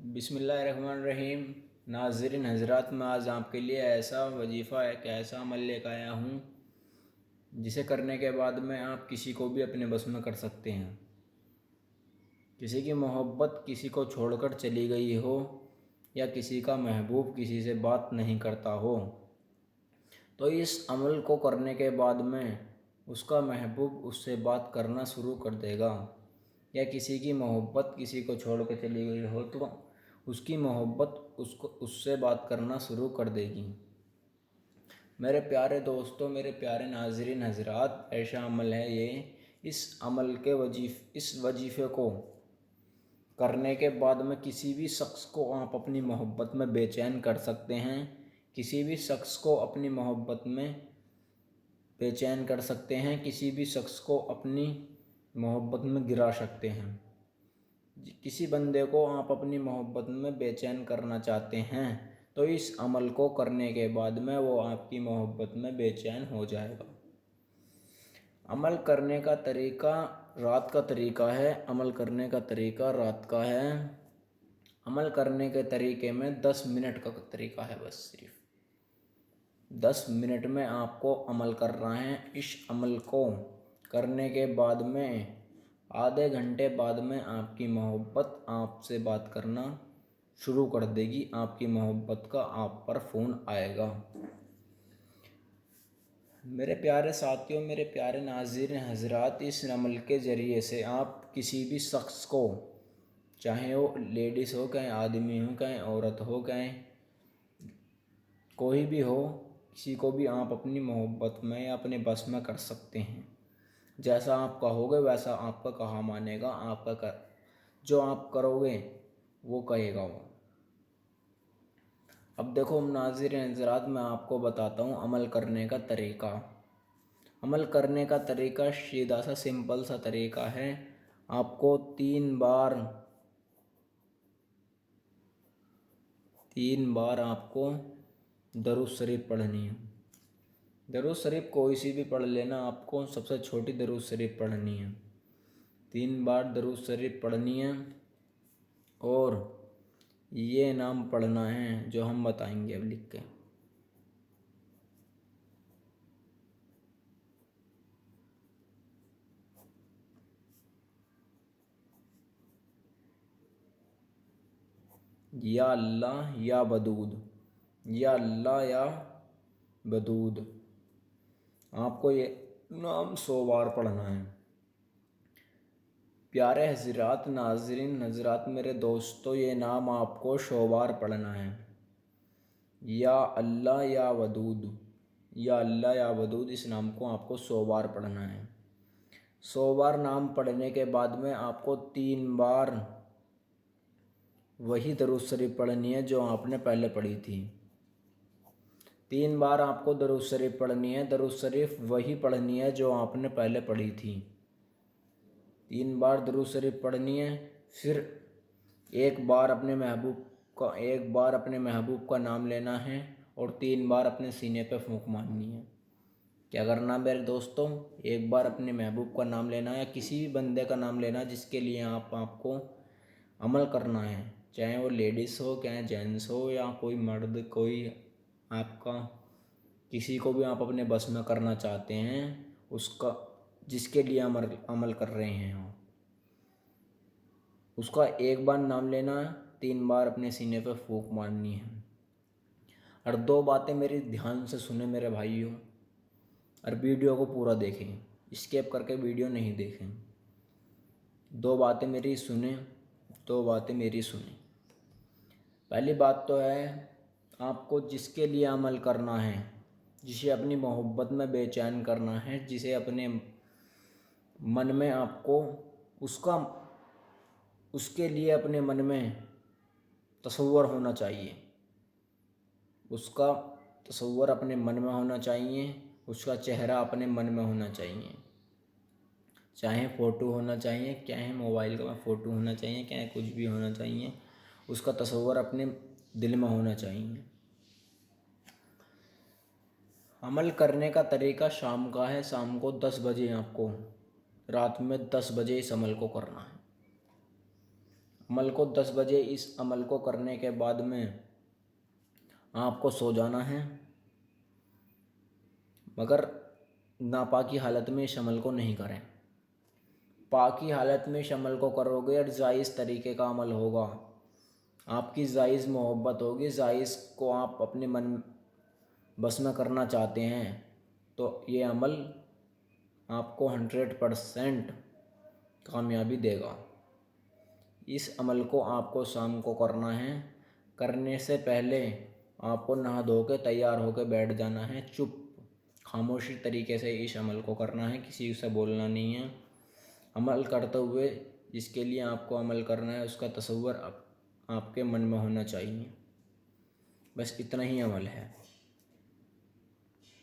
بسم اللہ الرحمن الرحیم۔ ناظرین حضرات، میں آج آپ کے لیے ایسا وظیفہ ایک ایسا عمل لے کے آیا ہوں جسے کرنے کے بعد میں آپ کسی کو بھی اپنے بس میں کر سکتے ہیں۔ کسی کی محبت کسی کو چھوڑ کر چلی گئی ہو یا کسی کا محبوب کسی سے بات نہیں کرتا ہو تو اس عمل کو کرنے کے بعد میں اس کا محبوب اس سے بات کرنا شروع کر دے گا، یا کسی کی محبت کسی کو چھوڑ کے چلی گئی ہو تو اس کی محبت اس سے بات کرنا شروع کر دے گی۔ میرے پیارے دوستوں، میرے پیارے ناظرین حضرات، ایسا عمل ہے یہ۔ اس وظیفے کو کرنے کے بعد میں کسی بھی شخص کو آپ اپنی محبت میں بے چین کر سکتے ہیں، کسی بھی شخص کو اپنی محبت میں بے چین کر سکتے ہیں، کسی بھی شخص کو اپنی محبت میں گرا سکتے ہیں۔ کسی بندے کو آپ اپنی محبت میں بے چین کرنا چاہتے ہیں تو اس عمل کو کرنے کے بعد میں وہ آپ کی محبت میں بے چین ہو جائے گا۔ عمل کرنے کا طریقہ رات کا طریقہ ہے، عمل کرنے کا طریقہ رات کا ہے۔ عمل کرنے کے طریقے میں 10 منٹ کا طریقہ ہے، بس صرف 10 منٹ میں آپ کو عمل کرنا ہے۔ اس عمل کو کرنے کے بعد میں آدھے گھنٹے بعد میں آپ کی محبت آپ سے بات کرنا شروع کر دے گی، آپ کی محبت کا آپ پر فون آئے گا۔ میرے پیارے ساتھیوں، میرے پیارے ناظرین حضرات، اس عمل کے ذریعے سے آپ کسی بھی شخص کو، چاہے وہ لیڈیز ہو، کہیں آدمی ہو، کہیں عورت ہو، کہیں کوئی بھی ہو، کسی کو بھی آپ اپنی محبت میں یا اپنے بس میں کر سکتے ہیں۔ جیسا آپ کہو گے ویسا آپ کا کہا مانے گا، جو آپ کرو گے وہ کہے گا وہ۔ اب دیکھو ناظرین حضرات، میں آپ کو بتاتا ہوں عمل کرنے کا طریقہ۔ عمل کرنے کا طریقہ سیدھا سا سمپل سا طریقہ ہے۔ آپ کو تین بار آپ کو درود شریف پڑھنی ہے۔ درود شریف کوئی سی بھی پڑھ لینا، آپ کو سب سے چھوٹی درود شریف پڑھنی ہے۔ 3 بار درود شریف پڑھنی ہے اور یہ نام پڑھنا ہے جو ہم بتائیں گے اب لکھ کے۔ یا اللہ یا ودود، یا اللہ یا ودود، آپ کو یہ نام 100 بار پڑھنا ہے۔ پیارے حضرات، ناظرین حضرات، میرے دوستو، یہ نام آپ کو 100 بار پڑھنا ہے۔ یا اللہ یا ودود، یا اللہ یا ودود، اس نام کو آپ کو 100 بار پڑھنا ہے۔ 100 بار نام پڑھنے کے بعد میں آپ کو 3 بار وہی درود شریف پڑھنی ہے جو آپ نے پہلے پڑھی تھی۔ 3 بار آپ کو درود شریف پڑھنی ہے، درود شریف وہی پڑھنی ہے جو آپ نے پہلے پڑھی تھی۔ 3 بار درود شریف پڑھنی ہے، پھر ایک بار اپنے محبوب کا نام لینا ہے اور 3 بار اپنے سینے پہ پھونک مارنی ہے۔ کیا کرنا میرے دوستوں؟ ایک بار اپنے محبوب کا نام لینا ہے یا کسی بھی بندے کا نام لینا جس کے لیے آپ کو عمل کرنا ہے، چاہے وہ لیڈیز ہو، چاہے جینٹس ہو، یا کوئی مرد، کوئی آپ کا کسی کو بھی آپ اپنے بس میں کرنا چاہتے ہیں، جس کے لیے عمل کر رہے ہیں آپ، اس کا ایک بار نام لینا ہے، 3 بار اپنے سینے پہ پھونک مارنی ہے۔ اور 2 باتیں میری دھیان سے سنیں میرے بھائیوں، اور ویڈیو کو پورا دیکھیں، اسکیپ کر کے ویڈیو نہیں دیکھیں۔ 2 باتیں میری سنیں، 2 باتیں میری سنیں۔ پہلی بات تو ہے، آپ کو جس کے لیے عمل کرنا ہے، جسے اپنی محبت میں بے چین کرنا ہے، جسے اپنے من میں آپ کو اس کے لیے اپنے من میں تصور ہونا چاہیے، اس کا تصور اپنے من میں ہونا چاہیے، اس کا چہرہ اپنے من میں ہونا چاہیے، چاہے فوٹو ہونا چاہیے، چاہے موبائل کا فوٹو ہونا چاہیے، چاہے کچھ بھی ہونا چاہیے، اس کا تصور اپنے دل میں ہونا چاہیے۔ عمل کرنے کا طریقہ شام کا ہے، شام کو 10 بجے آپ کو، رات میں 10 بجے اس عمل کو کرنا ہے۔ عمل کو 10 بجے اس عمل کو کرنے کے بعد میں آپ کو سو جانا ہے، مگر ناپاکی حالت میں اس عمل کو نہیں کریں۔ پاکی حالت میں اس عمل کو کرو گے اور جائز طریقے کا عمل ہوگا، آپ کی جائز محبت ہوگی، جائز کو آپ اپنے من بس میں کرنا چاہتے ہیں، تو یہ عمل آپ کو 100% کامیابی دے گا۔ اس عمل کو آپ کو شام کو کرنا ہے۔ کرنے سے پہلے آپ کو نہا دھو کے تیار ہو کے بیٹھ جانا ہے، چپ خاموشی طریقے سے اس عمل کو کرنا ہے، کسی سے بولنا نہیں ہے۔ عمل کرتے ہوئے جس کے لیے آپ کو عمل کرنا ہے اس کا تصور آپ کے من میں ہونا چاہیے، بس اتنا ہی عمل ہے۔